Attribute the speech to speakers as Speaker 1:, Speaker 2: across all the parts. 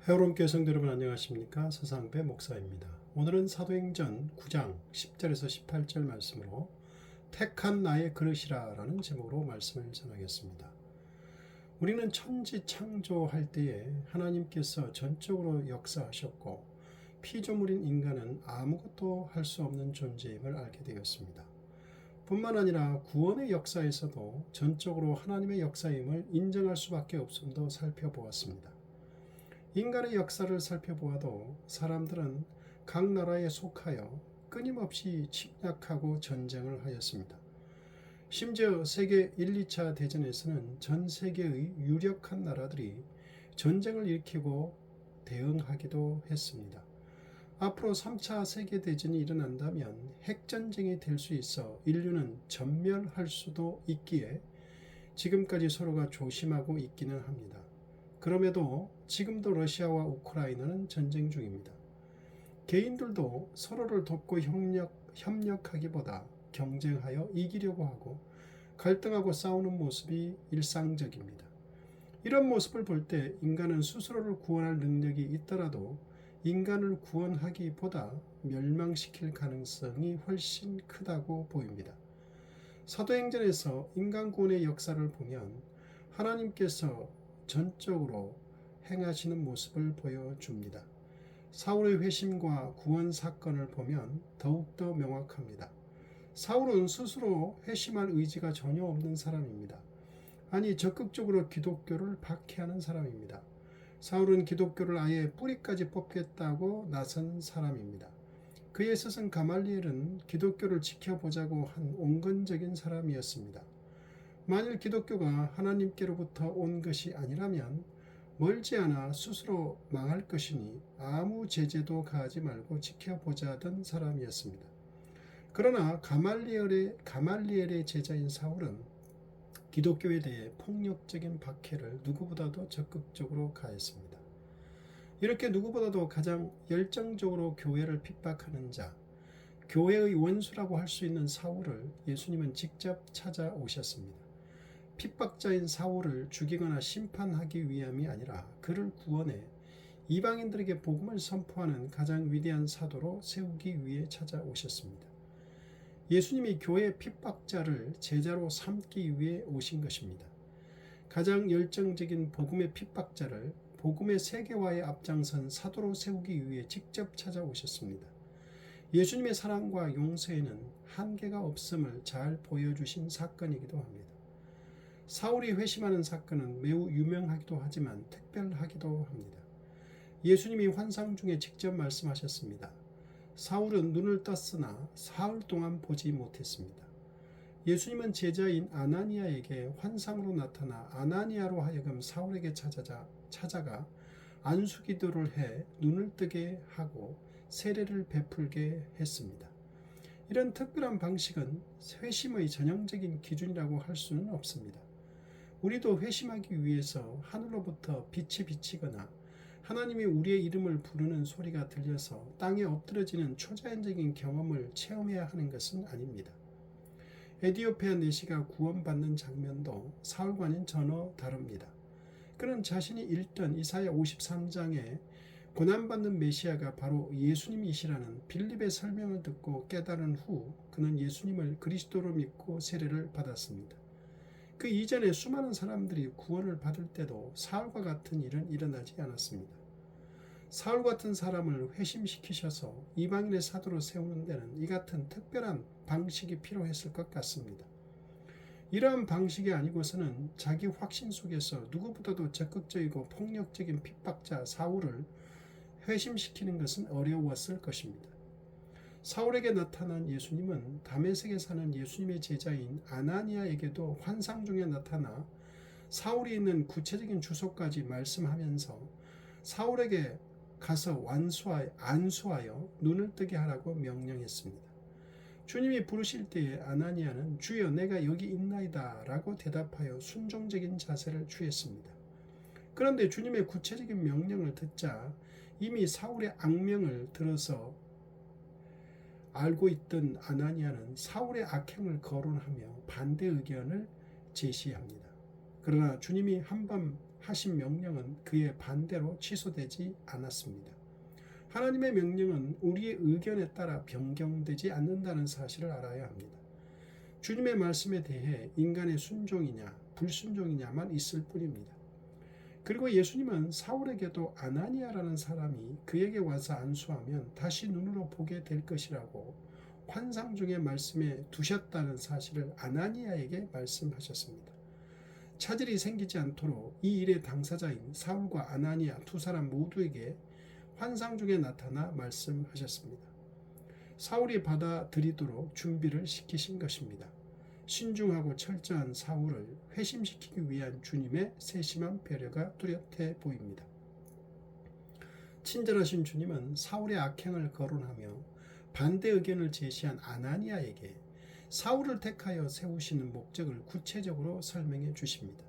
Speaker 1: 해오롱교회 성도 여러분 안녕하십니까? 서상배 목사입니다. 오늘은 사도행전 9장 10절에서 18절 말씀으로 택한 나의 그릇이라 라는 제목으로 말씀을 전하겠습니다. 우리는 천지 창조할 때에 하나님께서 전적으로 역사하셨고 피조물인 인간은 아무것도 할 수 없는 존재임을 알게 되었습니다. 뿐만 아니라 구원의 역사에서도 전적으로 하나님의 역사임을 인정할 수밖에 없음도 살펴보았습니다. 인간의 역사를 살펴보아도 사람들은 각 나라에 속하여 끊임없이 침략하고 전쟁을 하였습니다. 심지어 세계 1, 2차 대전에서는 전 세계의 유력한 나라들이 전쟁을 일으키고 대응하기도 했습니다. 앞으로 3차 세계대전이 일어난다면 핵전쟁이 될 수 있어 인류는 전멸할 수도 있기에 지금까지 서로가 조심하고 있기는 합니다. 그럼에도 지금도 러시아와 우크라이나는 전쟁 중입니다. 개인들도 서로를 돕고 협력하기보다 경쟁하여 이기려고 하고 갈등하고 싸우는 모습이 일상적입니다. 이런 모습을 볼 때 인간은 스스로를 구원할 능력이 있더라도 인간을 구원하기보다 멸망시킬 가능성이 훨씬 크다고 보입니다. 사도행전에서 인간 구원의 역사를 보면 하나님께서 전적으로 행하시는 모습을 보여줍니다. 사울의 회심과 구원 사건을 보면 더욱더 명확합니다. 사울은 스스로 회심할 의지가 전혀 없는 사람입니다. 아니, 적극적으로 기독교를 박해하는 사람입니다. 사울은 기독교를 아예 뿌리까지 뽑겠다고 나선 사람입니다. 그의 스승 가말리엘은 기독교를 지켜보자고 한 온건적인 사람이었습니다. 만일 기독교가 하나님께로부터 온 것이 아니라면 멀지 않아 스스로 망할 것이니 아무 제재도 가하지 말고 지켜보자던 사람이었습니다. 그러나 가말리엘의 제자인 사울은 기독교에 대해 폭력적인 박해를 누구보다도 적극적으로 가했습니다. 이렇게 누구보다도 가장 열정적으로 교회를 핍박하는 자, 교회의 원수라고 할 수 있는 사울을 예수님은 직접 찾아오셨습니다. 핍박자인 사울을 죽이거나 심판하기 위함이 아니라 그를 구원해 이방인들에게 복음을 선포하는 가장 위대한 사도로 세우기 위해 찾아오셨습니다. 예수님이 교회 핍박자를 제자로 삼기 위해 오신 것입니다. 가장 열정적인 복음의 핍박자를 복음의 세계화에 앞장선 사도로 세우기 위해 직접 찾아오셨습니다. 예수님의 사랑과 용서에는 한계가 없음을 잘 보여주신 사건이기도 합니다. 사울이 회심하는 사건은 매우 유명하기도 하지만 특별하기도 합니다. 예수님이 환상 중에 직접 말씀하셨습니다. 사울은 눈을 떴으나 사흘 동안 보지 못했습니다. 예수님은 제자인 아나니아에게 환상으로 나타나 아나니아로 하여금 사울에게 찾아가 안수기도를 해 눈을 뜨게 하고 세례를 베풀게 했습니다. 이런 특별한 방식은 회심의 전형적인 기준이라고 할 수는 없습니다. 우리도 회심하기 위해서 하늘로부터 빛이 비치거나 하나님이 우리의 이름을 부르는 소리가 들려서 땅에 엎드러지는 초자연적인 경험을 체험해야 하는 것은 아닙니다. 에디오피아 내시가 구원받는 장면도 사울과는 전혀 다릅니다. 그는 자신이 읽던 이사야 53장에 고난받는 메시아가 바로 예수님이시라는 빌립의 설명을 듣고 깨달은 후 그는 예수님을 그리스도로 믿고 세례를 받았습니다. 그 이전에 수많은 사람들이 구원을 받을 때도 사울과 같은 일은 일어나지 않았습니다. 사울 같은 사람을 회심시키셔서 이방인의 사도로 세우는 데는 이 같은 특별한 방식이 필요했을 것 같습니다. 이러한 방식이 아니고서는 자기 확신 속에서 누구보다도 적극적이고 폭력적인 핍박자 사울을 회심시키는 것은 어려웠을 것입니다. 사울에게 나타난 예수님은 다메섹에 사는 예수님의 제자인 아나니아에게도 환상 중에 나타나 사울이 있는 구체적인 주소까지 말씀하면서 사울에게 가서 안수하여 눈을 뜨게 하라고 명령했습니다. 주님이 부르실 때에 아나니아는 주여 내가 여기 있나이다 라고 대답하여 순종적인 자세를 취했습니다. 그런데 주님의 구체적인 명령을 듣자 이미 사울의 악명을 들어서 알고 있던 아나니아는 사울의 악행을 거론하며 반대 의견을 제시합니다. 그러나 주님이 한 하신 명령은 그의 반대로 취소되지 않았습니다. 하나님의 명령은 우리의 의견에 따라 변경되지 않는다는 사실을 알아야 합니다. 주님의 말씀에 대해 인간의 순종이냐 불순종이냐만 있을 뿐입니다. 그리고 예수님은 사울에게도 아나니아라는 사람이 그에게 와서 안수하면 다시 눈으로 보게 될 것이라고 환상 중에 말씀해 두셨다는 사실을 아나니아에게 말씀하셨습니다. 차질이 생기지 않도록 이 일의 당사자인 사울과 아나니아 두 사람 모두에게 환상 중에 나타나 말씀하셨습니다. 사울이 받아들이도록 준비를 시키신 것입니다. 신중하고 철저한 사울을 회심시키기 위한 주님의 세심한 배려가 뚜렷해 보입니다. 친절하신 주님은 사울의 악행을 거론하며 반대 의견을 제시한 아나니아에게 사울을 택하여 세우시는 목적을 구체적으로 설명해 주십니다.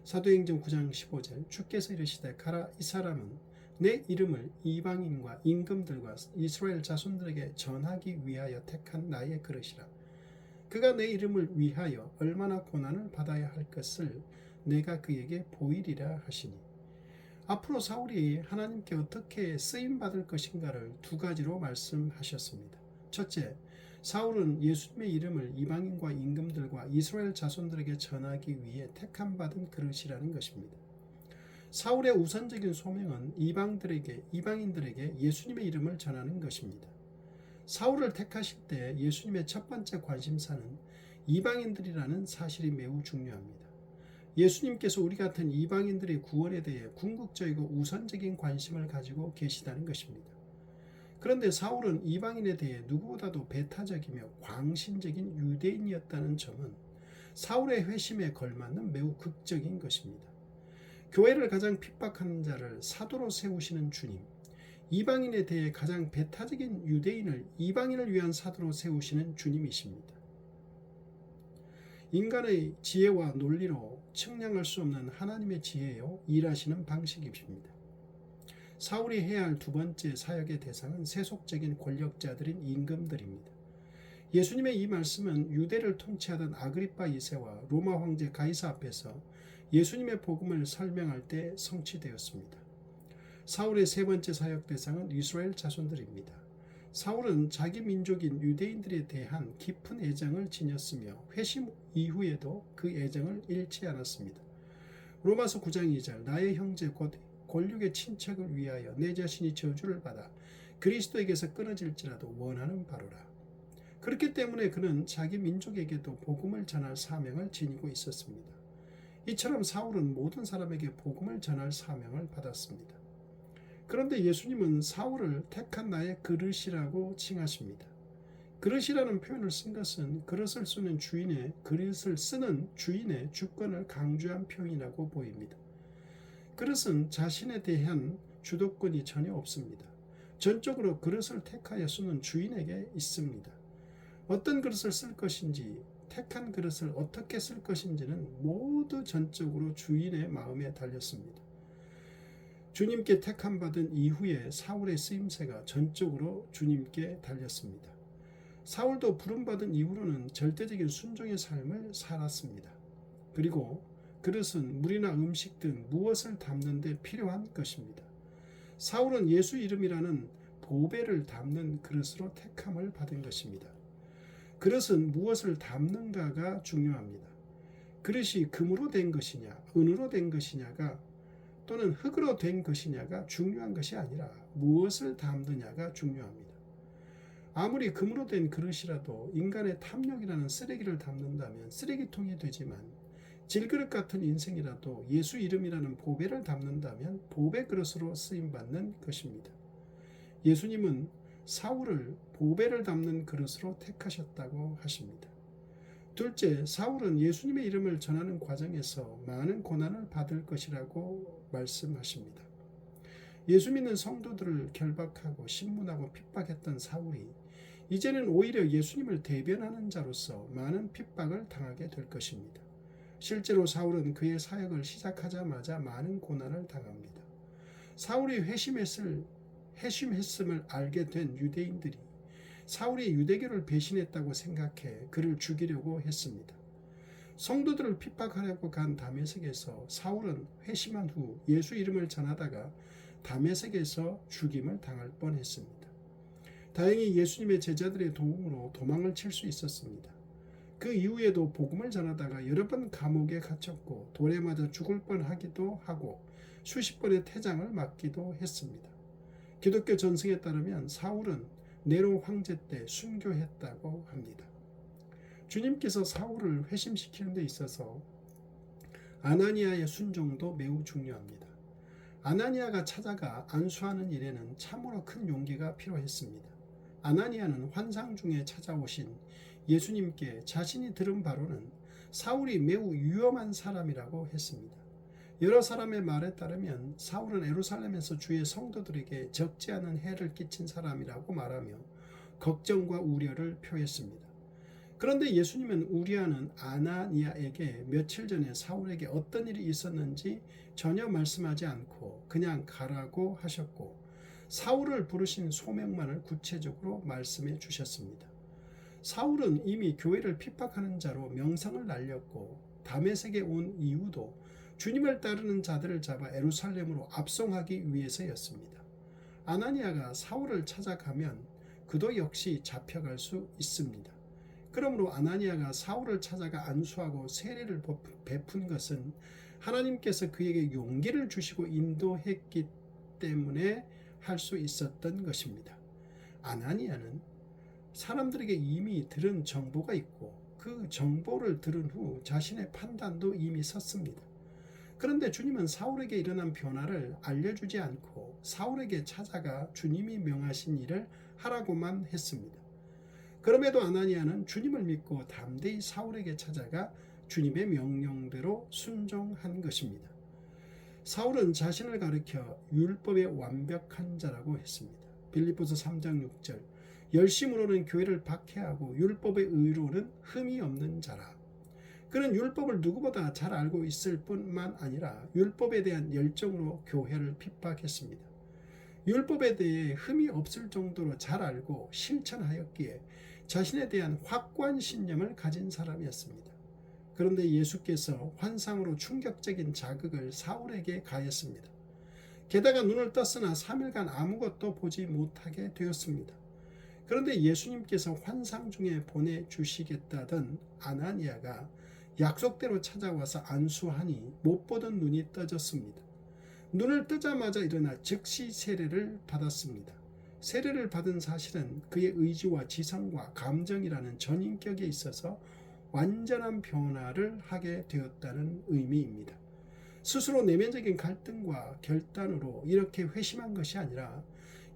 Speaker 1: 사도행전 9장 15절 주께서 이르시되 가라 이 사람은 내 이름을 이방인과 임금들과 이스라엘 자손들에게 전하기 위하여 택한 나의 그릇이라. 그가 내 이름을 위하여 얼마나 고난을 받아야 할 것을 내가 그에게 보이리라 하시니. 앞으로 사울이 하나님께 어떻게 쓰임받을 것인가를 두 가지로 말씀하셨습니다. 첫째, 사울은 예수님의 이름을 이방인과 임금들과 이스라엘 자손들에게 전하기 위해 택함받은 그릇이라는 것입니다. 사울의 우선적인 소명은 이방인들에게 예수님의 이름을 전하는 것입니다. 사울을 택하실 때 예수님의 첫 번째 관심사는 이방인들이라는 사실이 매우 중요합니다. 예수님께서 우리 같은 이방인들의 구원에 대해 궁극적이고 우선적인 관심을 가지고 계시다는 것입니다. 그런데 사울은 이방인에 대해 누구보다도 배타적이며 광신적인 유대인이었다는 점은 사울의 회심에 걸맞는 매우 극적인 것입니다. 교회를 가장 핍박하는 자를 사도로 세우시는 주님, 이방인에 대해 가장 배타적인 유대인을 이방인을 위한 사도로 세우시는 주님이십니다. 인간의 지혜와 논리로 측량할 수 없는 하나님의 지혜요 일하시는 방식입니다. 사울이 해야 할 두 번째 사역의 대상은 세속적인 권력자들인 임금들입니다. 예수님의 이 말씀은 유대를 통치하던 아그리파 2세와 로마 황제 가이사 앞에서 예수님의 복음을 설명할 때 성취되었습니다. 사울의 세 번째 사역 대상은 이스라엘 자손들입니다. 사울은 자기 민족인 유대인들에 대한 깊은 애정을 지녔으며 회심 이후에도 그 애정을 잃지 않았습니다. 로마서 9장 2절 나의 형제 곧 권력의 친척을 위하여 내 자신이 저주를 받아 그리스도에게서 끊어질지라도 원하는 바로라. 그렇기 때문에 그는 자기 민족에게도 복음을 전할 사명을 지니고 있었습니다. 이처럼 사울은 모든 사람에게 복음을 전할 사명을 받았습니다. 그런데 예수님은 사울을 택한 나의 그릇이라고 칭하십니다. 그릇이라는 표현을 쓴 것은 그릇을 쓰는 주인의 주권을 강조한 표현이라고 보입니다. 그릇은 자신에 대한 주도권이 전혀 없습니다. 전적으로 그릇을 택하여 쓰는 주인에게 있습니다. 어떤 그릇을 쓸 것인지, 택한 그릇을 어떻게 쓸 것인지는 모두 전적으로 주인의 마음에 달렸습니다. 주님께 택함받은 이후에 사울의 쓰임새가 전적으로 주님께 달렸습니다. 사울도 부름받은 이후로는 절대적인 순종의 삶을 살았습니다. 그리고 그릇은 물이나 음식 등 무엇을 담는 데 필요한 것입니다. 사울은 예수 이름이라는 보배를 담는 그릇으로 택함을 받은 것입니다. 그릇은 무엇을 담는가가 중요합니다. 그릇이 금으로 된 것이냐, 은으로 된 것이냐가 또는 흙으로 된 것이냐가 중요한 것이 아니라 무엇을 담느냐가 중요합니다. 아무리 금으로 된 그릇이라도 인간의 탐욕이라는 쓰레기를 담는다면 쓰레기통이 되지만 질그릇 같은 인생이라도 예수 이름이라는 보배를 담는다면 보배 그릇으로 쓰임받는 것입니다. 예수님은 사울을 보배를 담는 그릇으로 택하셨다고 하십니다. 둘째, 사울은 예수님의 이름을 전하는 과정에서 많은 고난을 받을 것이라고 말씀하십니다. 예수 믿는 성도들을 결박하고 신문하고 핍박했던 사울이 이제는 오히려 예수님을 대변하는 자로서 많은 핍박을 당하게 될 것입니다. 실제로 사울은 그의 사역을 시작하자마자 많은 고난을 당합니다. 사울이 회심했음을 알게 된 유대인들이 사울이 유대교를 배신했다고 생각해 그를 죽이려고 했습니다. 성도들을 핍박하려고 간 다메섹에서 사울은 회심한 후 예수 이름을 전하다가 다메섹에서 죽임을 당할 뻔했습니다. 다행히 예수님의 제자들의 도움으로 도망을 칠 수 있었습니다. 그 이후에도 복음을 전하다가 여러 번 감옥에 갇혔고 돌에 맞아 죽을 뻔하기도 하고 수십 번의 태장을 맞기도 했습니다. 기독교 전승에 따르면 사울은 네로 황제 때 순교했다고 합니다. 주님께서 사울을 회심시키는 데 있어서 아나니아의 순종도 매우 중요합니다. 아나니아가 찾아가 안수하는 일에는 참으로 큰 용기가 필요했습니다. 아나니아는 환상 중에 찾아오신 예수님께 자신이 들은 바로는 사울이 매우 위험한 사람이라고 했습니다. 여러 사람의 말에 따르면 사울은 예루살렘에서 주의 성도들에게 적지 않은 해를 끼친 사람이라고 말하며 걱정과 우려를 표했습니다. 그런데 예수님은 우리아는 아나니아에게 며칠 전에 사울에게 어떤 일이 있었는지 전혀 말씀하지 않고 그냥 가라고 하셨고 사울을 부르신 소명만을 구체적으로 말씀해 주셨습니다. 사울은 이미 교회를 핍박하는 자로 명성을 날렸고 다메섹에 온 이유도 주님을 따르는 자들을 잡아 예루살렘으로 압송하기 위해서였습니다. 아나니아가 사울을 찾아가면 그도 역시 잡혀갈 수 있습니다. 그러므로 아나니아가 사울을 찾아가 안수하고 세례를 베푼 것은 하나님께서 그에게 용기를 주시고 인도했기 때문에 할 수 있었던 것입니다. 아나니아는 사람들에게 이미 들은 정보가 있고 그 정보를 들은 후 자신의 판단도 이미 섰습니다. 그런데 주님은 사울에게 일어난 변화를 알려주지 않고 사울에게 찾아가 주님이 명하신 일을 하라고만 했습니다. 그럼에도 아나니아는 주님을 믿고 담대히 사울에게 찾아가 주님의 명령대로 순종한 것입니다. 사울은 자신을 가리켜 율법의 완벽한 자라고 했습니다. 빌립보서 3장 6절 열심으로는 교회를 박해하고 율법의 의로는 흠이 없는 자라. 그는 율법을 누구보다 잘 알고 있을 뿐만 아니라 율법에 대한 열정으로 교회를 핍박했습니다. 율법에 대해 흠이 없을 정도로 잘 알고 실천하였기에 자신에 대한 확고한 신념을 가진 사람이었습니다. 그런데 예수께서 환상으로 충격적인 자극을 사울에게 가했습니다. 게다가 눈을 떴으나 3일간 아무것도 보지 못하게 되었습니다. 그런데 예수님께서 환상 중에 보내주시겠다던 아나니아가 약속대로 찾아와서 안수하니 못 보던 눈이 떠졌습니다. 눈을 뜨자마자 일어나 즉시 세례를 받았습니다. 세례를 받은 사실은 그의 의지와 지성과 감정이라는 전인격에 있어서 완전한 변화를 하게 되었다는 의미입니다. 스스로 내면적인 갈등과 결단으로 이렇게 회심한 것이 아니라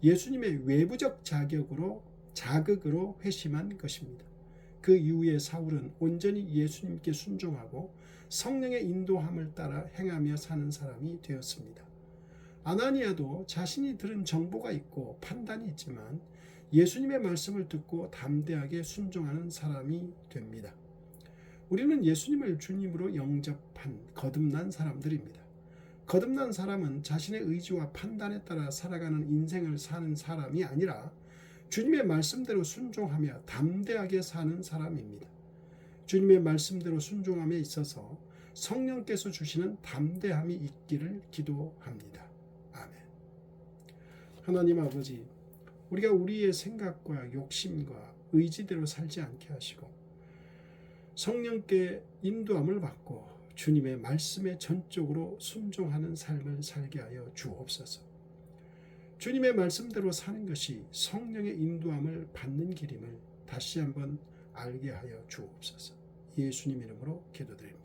Speaker 1: 예수님의 외부적 자극으로 회심한 것입니다. 그 이후에 사울은 온전히 예수님께 순종하고 성령의 인도함을 따라 행하며 사는 사람이 되었습니다. 아나니아도 자신이 들은 정보가 있고 판단이 있지만 예수님의 말씀을 듣고 담대하게 순종하는 사람이 됩니다. 우리는 예수님을 주님으로 영접한 거듭난 사람들입니다. 거듭난 사람은 자신의 의지와 판단에 따라 살아가는 인생을 사는 사람이 아니라 주님의 말씀대로 순종하며 담대하게 사는 사람입니다. 주님의 말씀대로 순종함에 있어서 성령께서 주시는 담대함이 있기를 기도합니다. 아멘. 하나님 아버지, 우리가 우리의 생각과 욕심과 의지대로 살지 않게 하시고 성령께 인도함을 받고 주님의 말씀에 전적으로 순종하는 삶을 살게 하여 주옵소서. 주님의 말씀대로 사는 것이 성령의 인도함을 받는 길임을 다시 한번 알게 하여 주옵소서. 예수님 이름으로 기도드립니다.